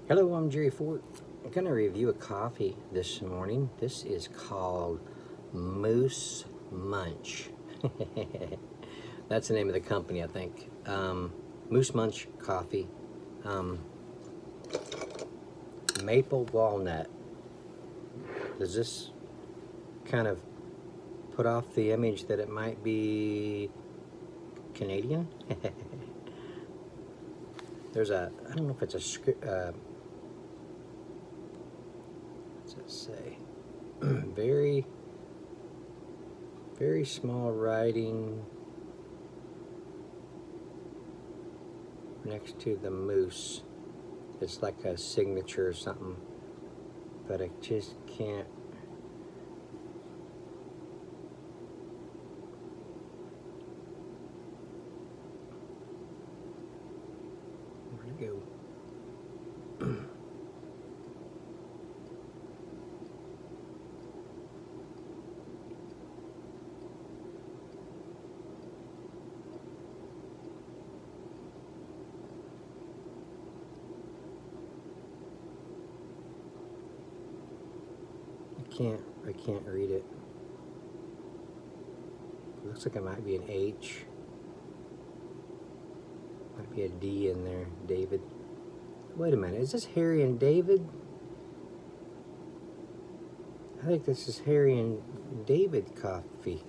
Hello, I'm Jerry Fort. I'm going to review a coffee this morning. This is called Munch. That's the name of the company, I think. Munch coffee. Maple walnut. Does this kind of put off the image that it might be Canadian? There's a, I don't know if it's a script, what's it say? very small writing next to the moose. It's like a signature or something, but I just can't. Where'd it go? I can't read it. It looks like it might be an H. Might be a D in there, David. Wait a minute, is this Harry and David? I think this is Harry and David coffee.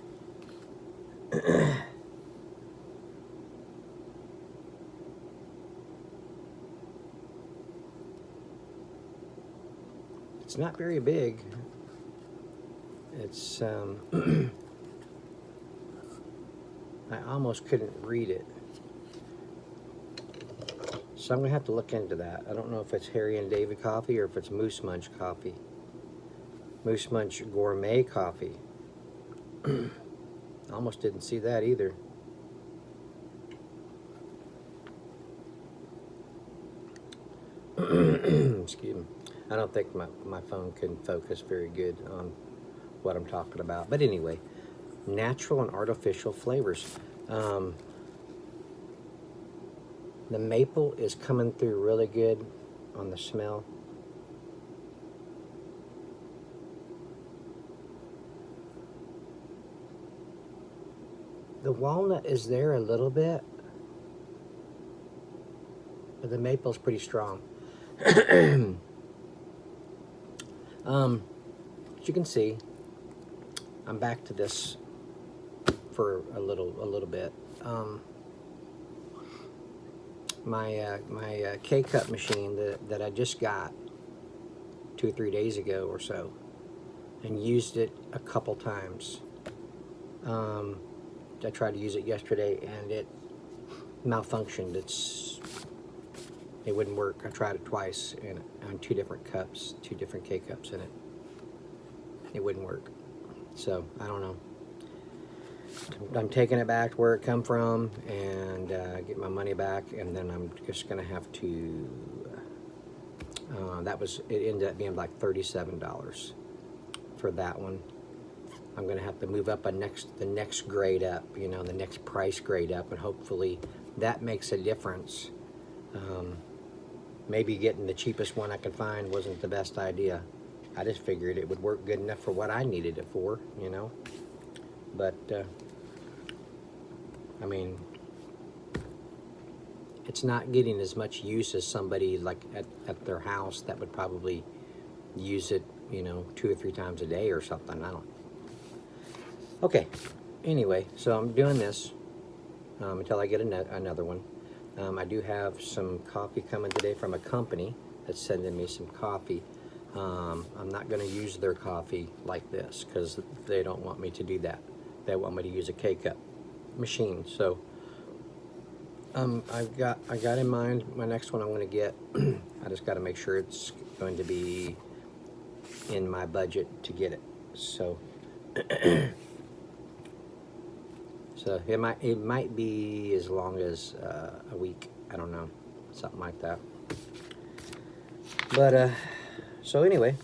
It's not very big. It's, I almost couldn't read it. So I'm gonna have to look into that. I don't know if it's Harry and David coffee or if it's Munch coffee. Munch Gourmet coffee. Almost didn't see that either. Excuse me. I don't think my phone can focus very good on what I'm talking about. But anyway, natural and artificial flavors. The maple is coming through really good on the smell. The walnut is there a little bit, but the maple's pretty strong. As you can see, I'm back to this for a little bit. My K-cup machine that I just got 2 or 3 days ago or so, and used it a couple times. I tried to use it yesterday and it malfunctioned. It wouldn't work. I tried it twice on 2 different cups, 2 different K-cups in it. It wouldn't work. So I don't know. I'm taking it back to where it come from and get my money back, and then I'm just gonna have to. It ended up being like $37 for that one. I'm gonna have to move up the next grade up, you know, the next price grade up, and hopefully that makes a difference. Maybe getting the cheapest one I can find wasn't the best idea. I just figured it would work good enough for what I needed it for, you know. But I mean, it's not getting as much use as somebody like at their house that would probably use it, you know, 2 or 3 times a day or something. I don't. Okay. Anyway, so I'm doing this until I get another one. I do have some coffee coming today from a company that's sending me some coffee. I'm not going to use their coffee like this because they don't want me to do that. They want me to use a K-cup machine. So I got in mind my next one I'm going to get. I just got to make sure it's going to be in my budget to get it. So so it might be as long as a week. I don't know, something like that. But so anyway,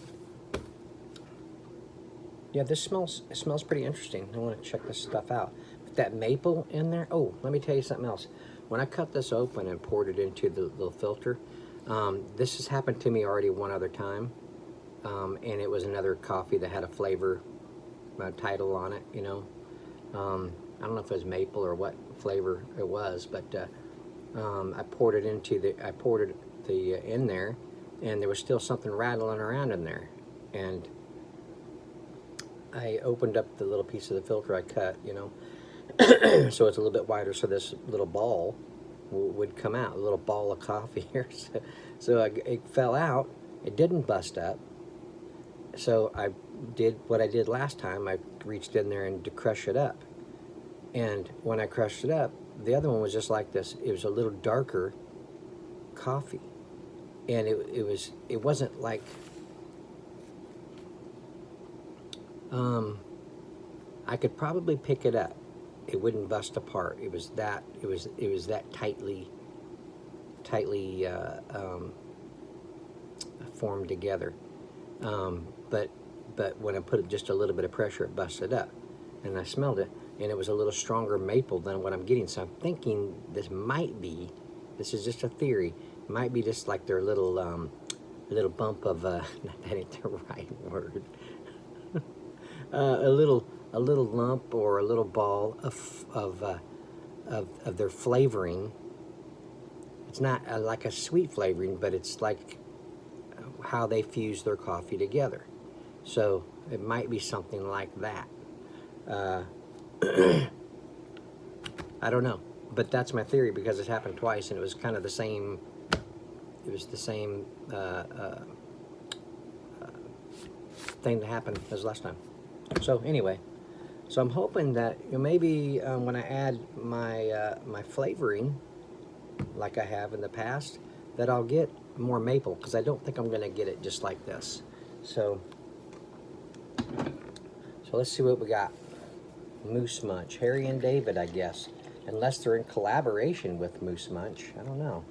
yeah, it smells pretty interesting. I want to check this stuff out. With that maple in there. Oh, let me tell you something else. When I cut this open and poured it into the little filter, This has happened to me already one other time, and it was another coffee that had a flavor title on it, you know. I don't know if it was maple or what flavor it was, but I poured it in there, and there was still something rattling around in there, and I opened up the little piece of the filter I cut, you know, so it's a little bit wider, so this little ball would come out, a little ball of coffee here. So it fell out. It didn't bust up. So I did what I did last time. I reached in there and to crush it up. And when I crushed it up, the other one was just like this. It was a little darker coffee. And it wasn't like I could probably pick it up. It wouldn't bust apart. It was that tightly formed together. But when I put just a little bit of pressure, it busted up, and I smelled it, and it was a little stronger maple than what I'm getting. So I'm thinking this is just a theory, might be just like their little bump of that ain't the right word. A little lump or a little ball of their flavoring. It's not like a sweet flavoring, but it's like how they fuse their coffee together. So it might be something like that. I don't know, but that's my theory because it's happened twice, and it was kind of the same. It was the same thing that happened as last time. So anyway, so I'm hoping that, you know, maybe when I add my my flavoring, like I have in the past, that I'll get more maple, because I don't think I'm going to get it just like this. So let's see what we got. Moose Munch, Harry and David, I guess, unless they're in collaboration with Moose Munch. I don't know.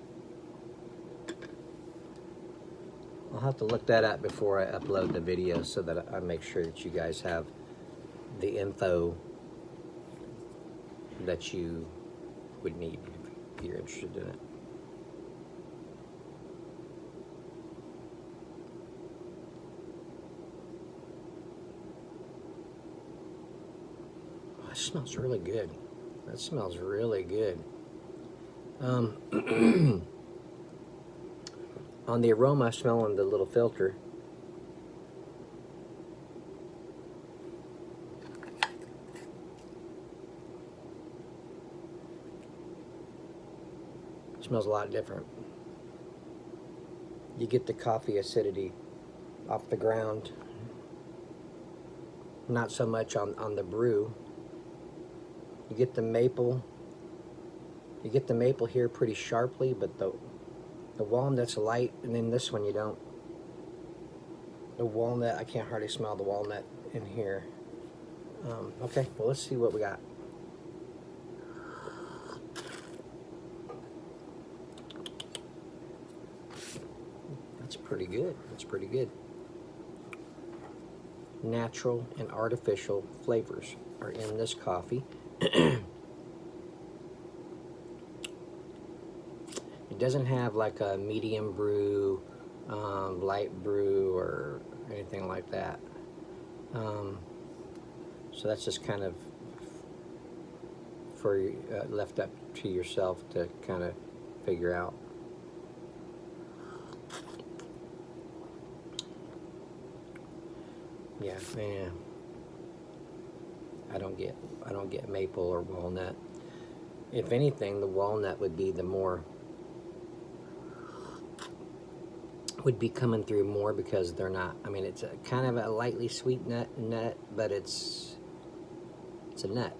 I'll have to look that up before I upload the video so that I make sure that you guys have the info that you would need if you're interested in it. Oh, it smells really good. That smells really good. On the aroma, smelling the little filter. It smells a lot different. You get the coffee acidity off the ground. Not so much on the brew. You get the maple. You get the maple here pretty sharply, but the walnut's light, and then this one you don't. The walnut, I can't hardly smell the walnut in here. Okay, well, let's see what we got. That's pretty good. That's pretty good. Natural and artificial flavors are in this coffee. It doesn't have like a medium brew, light brew, or anything like that. So that's just kind of for left up to yourself to kind of figure out. Yeah, man. I don't get maple or walnut. If anything, the walnut would be the more, would be coming through more, because they're not, I mean, it's a kind of a lightly sweet nut, but it's a nut.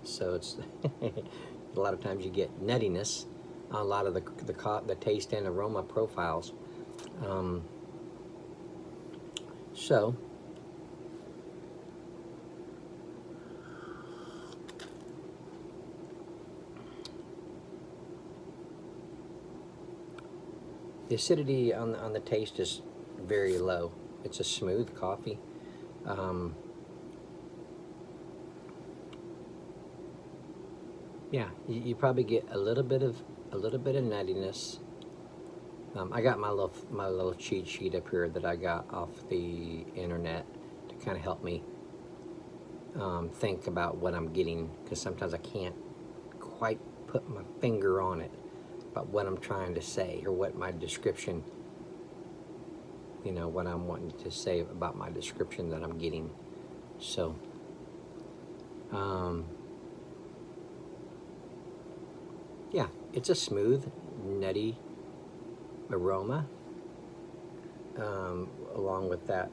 So it's a lot of times you get nuttiness on a lot of the taste and aroma profiles. So the acidity on the taste is very low. It's a smooth coffee. Yeah, you probably get a little bit of nuttiness, I got my little cheat sheet up here that I got off the internet to kind of help me think about what I'm getting, because sometimes I can't quite put my finger on it about what I'm trying to say, or what my description, you know, what I'm wanting to say about my description that I'm getting. So yeah, it's a smooth, nutty aroma, along with that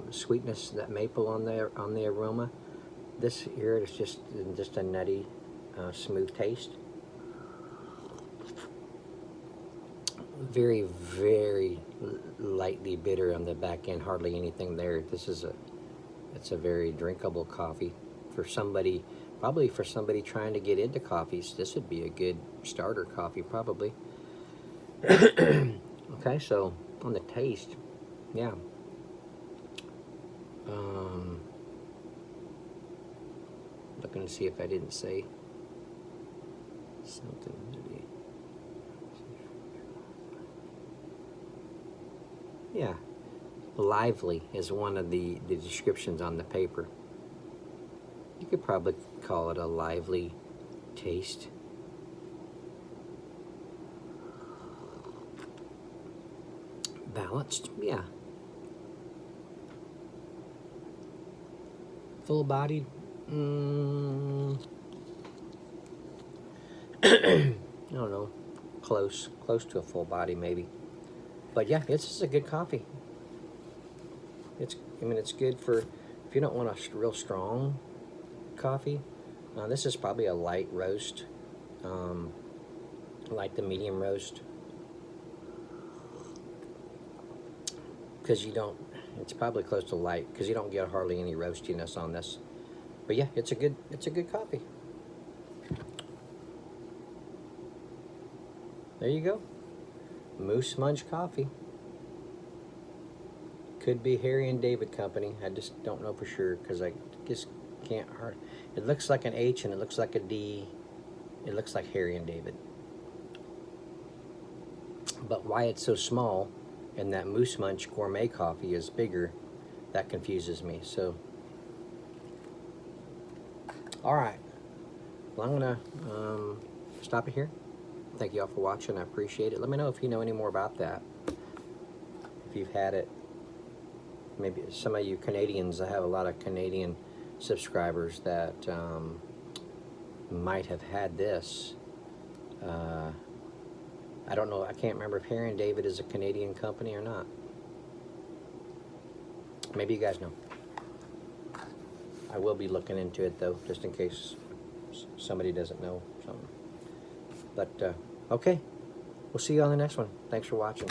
sweetness, that maple on the aroma. This here is just a nutty, smooth taste. Very, very lightly bitter on the back end. Hardly anything there. It's a very drinkable coffee for somebody. Probably for somebody trying to get into coffees, this would be a good starter coffee, probably. Okay, so on the taste, yeah. Looking to see if I didn't say something. Yeah, lively is one of the descriptions on the paper. You could probably call it a lively taste. Balanced, yeah. Full-bodied, I don't know, close to a full body maybe. But yeah, it's just a good coffee. I mean, it's good for, if you don't want a real strong coffee. This is probably a light roast, like the medium roast, because it's probably close to light, because you don't get hardly any roastiness on this. But yeah, it's a good coffee. There you go. Munch coffee. Could be Harry and David Company. I just don't know for sure, because I just can't hard. It looks like an H and it looks like a D. It looks like Harry and David. But why it's so small and that Munch Gourmet coffee is bigger, that confuses me. So, all right. Well, I'm gonna stop it here. Thank you all for watching. I appreciate it. Let me know if you know any more about that. If you've had it. Maybe some of you Canadians, I have a lot of Canadian subscribers that might have had this. I don't know, I can't remember if Harry and David is a Canadian company or not. Maybe you guys know. I will be looking into it though, just in case somebody doesn't know something. But okay, we'll see you on the next one. Thanks for watching.